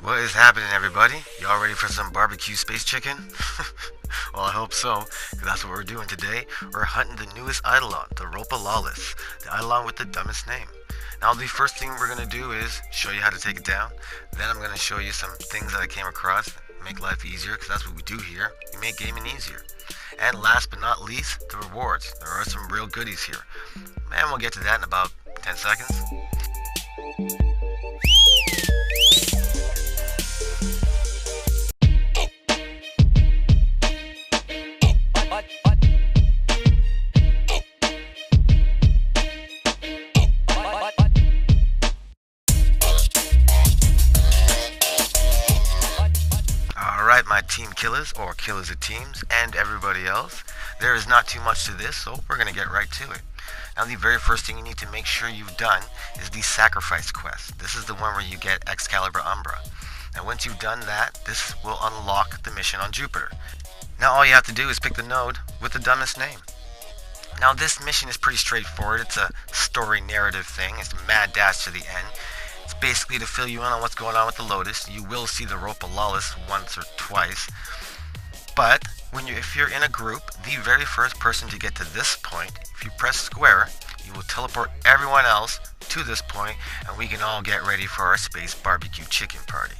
What is happening, everybody? Y'all ready for some barbecue space chicken? Well, I hope so, because that's what we're doing today. We're hunting the newest Eidolon, the Ropalolyst, the Eidolon with the dumbest name. Now, the first thing we're going to do is show you how to take it down. Then I'm going to show you some things that I came across that make life easier, because that's what we do here. We make gaming easier. And last but not least, the rewards. There are some real goodies here. And we'll get to that in about 10 seconds. Alright, my team killers, or killers of teams, and everybody else, there is not too much to this, so we're going to get right to it. Now, the very first thing you need to make sure you've done is the sacrifice quest. This is the one where you get Excalibur Umbra. Now, once you've done that, this will unlock the mission on Jupiter. Now, all you have to do is pick the node with the dumbest name. Now, this mission is pretty straightforward. It's a story narrative thing. It's a mad dash to the end. It's basically to fill you in on what's going on with the Lotus. You will see the Ropalolyst once or twice. But if you're in a group, the very first person to get to this point, if you press square, you will teleport everyone else to this point, and we can all get ready for our space barbecue chicken party.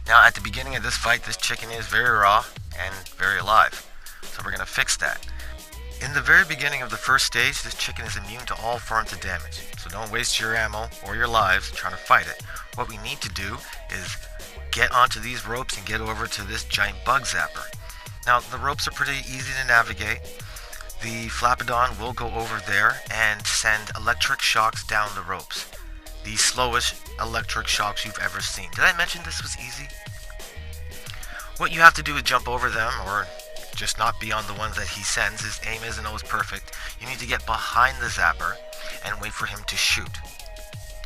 Now, at the beginning of this fight, this chicken is very raw and very alive. So we're going to fix that. In the very beginning of the first stage, this chicken is immune to all forms of damage, so don't waste your ammo or your lives trying to fight it. What we need to do is get onto these ropes and get over to this giant bug zapper. Now, the ropes are pretty easy to navigate. The Flappidon will go over there and send electric shocks down the ropes. The slowest electric shocks you've ever seen. Did I mention this was easy? What you have to do is jump over them, or just not be on the ones that he sends. His aim isn't always perfect. You need to get behind the zapper and wait for him to shoot.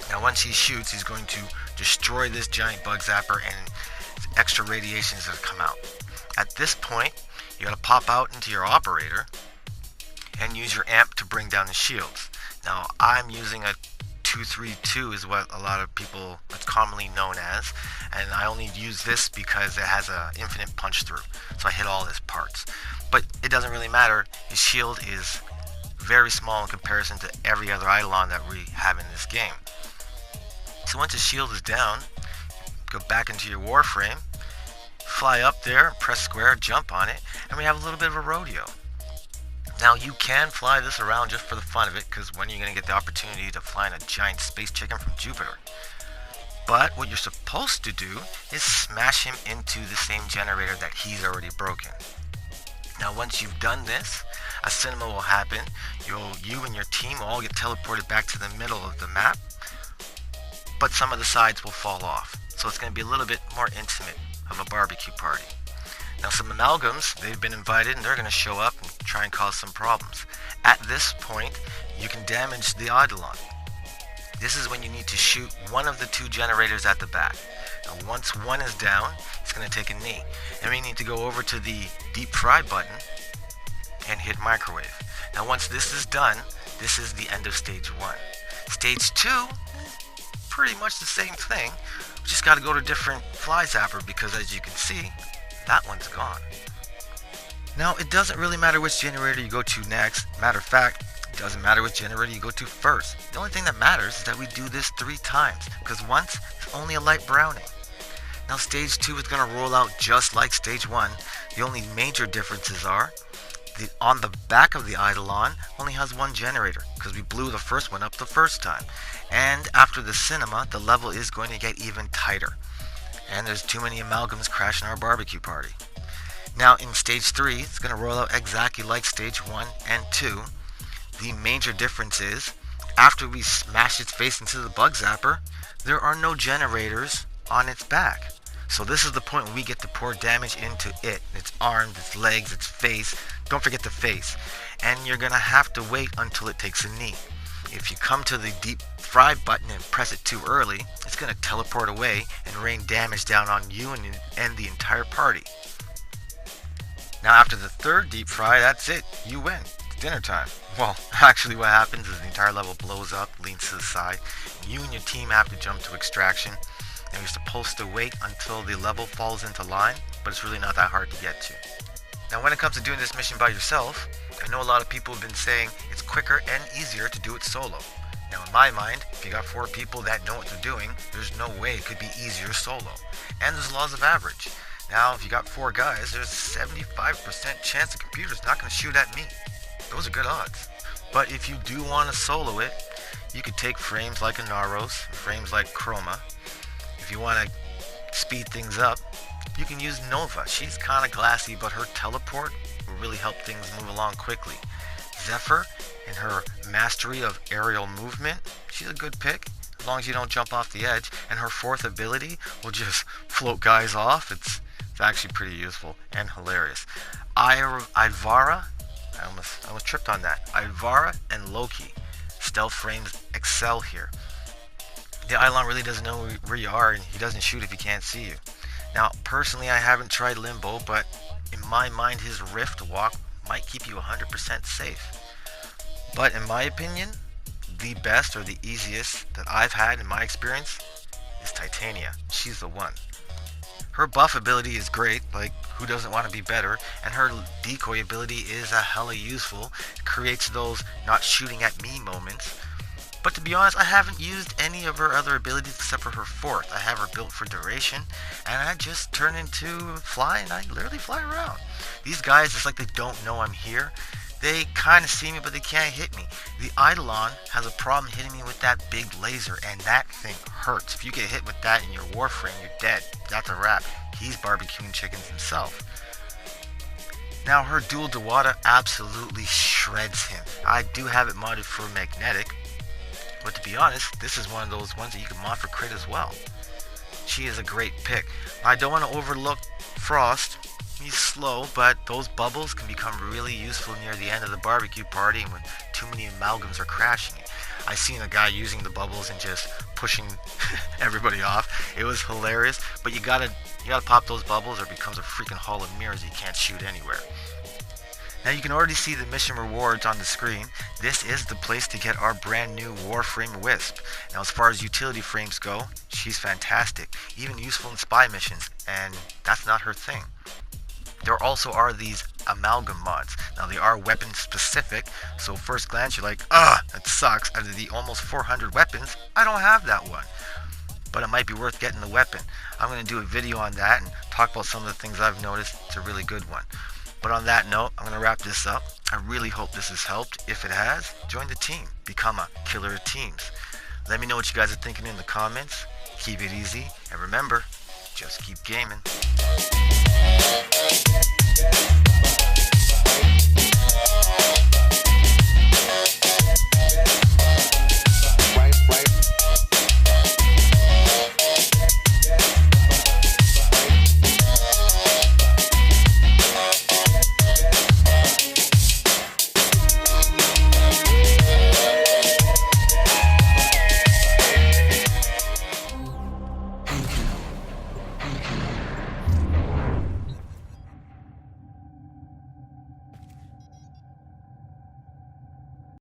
Now, once he shoots, he's going to destroy this giant bug zapper, and extra radiation is going to come out. At this point, you got to pop out into your operator and use your amp to bring down the shields. Now, I'm using a 232 is what a lot of people, it's commonly known as, and I only use this because it has an infinite punch through, so I hit all his parts. But it doesn't really matter. His shield is very small in comparison to every other Eidolon that we have in this game. So once his shield is down, go back into your Warframe, fly up there, press square, jump on it, and we have a little bit of a rodeo. Now, you can fly this around just for the fun of it, because when you're going to get the opportunity to fly in a giant space chicken from Jupiter? But what you're supposed to do is smash him into the same generator that he's already broken. Now, once you've done this, a cinema will happen. You and your team will all get teleported back to the middle of the map, but some of the sides will fall off. So it's going to be a little bit more intimate of a barbecue party. Now, some amalgams, they've been invited, and they're going to show up and try and cause some problems. At this point, you can damage the Eidolon. This is when you need to shoot one of the two generators at the back. Now, once one is down, it's going to take a knee. And we need to go over to the deep fry button and hit microwave. Now, once this is done, this is the end of stage 1. Stage 2, pretty much the same thing. We just got to go to different fly zapper, because as you can see, that one's gone. Now, it doesn't really matter which generator you go to next. Matter of fact, it doesn't matter which generator you go to first. The only thing that matters is that we do this 3 times, because once, it's only a light browning. Now, stage 2 is going to roll out just like stage 1. The only major differences are, on the back of the Eidolon only has 1 generator, because we blew the first one up the first time. And after the cinema, the level is going to get even tighter. And there's too many amalgams crashing our barbecue party. Now, in stage 3, it's going to roll out exactly like stage 1 and 2. The major difference is, after we smash its face into the bug zapper, there are no generators on its back. So this is the point when we get to pour damage into it, its arms, its legs, its face. Don't forget the face. And you're going to have to wait until it takes a knee. If you come to the deep fry button and press it too early, it's going to teleport away and rain damage down on you and the entire party. Now, after the 3rd deep fry, that's it. You win. It's dinner time. Well, actually what happens is the entire level blows up, leans to the side, and you and your team have to jump to extraction. and you're supposed to wait until the level falls into line, but it's really not that hard to get to. Now when it comes to doing this mission by yourself, I know a lot of people have been saying it's quicker and easier to do it solo. Now in my mind, if you got 4 people that know what they're doing, there's no way it could be easier solo. And there's laws of average. Now if you got 4 guys, there's a 75% chance the computer's not going to shoot at me. Those are good odds. But if you do want to solo it, you could take frames like a Naros, frames like Chroma. If you want to speed things up, you can use Nova. She's kind of glassy, but her teleport will really help things move along quickly. Zephyr, in her mastery of aerial movement, she's a good pick, as long as you don't jump off the edge. And her 4th ability will just float guys off. It's actually pretty useful and hilarious. Ivara, I almost tripped on that. Ivara and Loki, stealth frames excel here. The Eidolon really doesn't know where you are, and he doesn't shoot if he can't see you. Now, personally, I haven't tried Limbo, but in my mind, his Rift walk might keep you 100% safe. But in my opinion, the best or the easiest that I've had in my experience is Titania. She's the one. Her buff ability is great, like who doesn't want to be better, and her decoy ability is a hella useful. It creates those not shooting at me moments. But to be honest, I haven't used any of her other abilities except for her 4th. I have her built for duration, and I just turn into fly, and I literally fly around. These guys, it's like they don't know I'm here. They kind of see me, but they can't hit me. The Eidolon has a problem hitting me with that big laser, and that thing hurts. If you get hit with that in your Warframe, you're dead. That's a wrap. He's barbecuing chickens himself. Now, her dual Dewata absolutely shreds him. I do have it modded for magnetic, but to be honest, this is one of those ones that you can mod for crit as well. She is a great pick. I don't want to overlook Frost. He's slow, but those bubbles can become really useful near the end of the barbecue party and when too many amalgams are crashing it. I seen a guy using the bubbles and just pushing everybody off. It was hilarious, but you gotta pop those bubbles or it becomes a freaking hall of mirrors you can't shoot anywhere. Now you can already see the mission rewards on the screen. This is the place to get our brand new Warframe Wisp. Now as far as utility frames go, she's fantastic, even useful in spy missions, and that's not her thing. There also are these amalgam mods. Now they are weapon specific, so first glance you're like, that sucks. Out of the almost 400 weapons, I don't have that one. But it might be worth getting the weapon. I'm going to do a video on that and talk about some of the things I've noticed. It's a really good one. But on that note, I'm going to wrap this up. I really hope this has helped. If it has, join the team. Become a killer of teams. Let me know what you guys are thinking in the comments. Keep it easy, and remember, just keep gaming.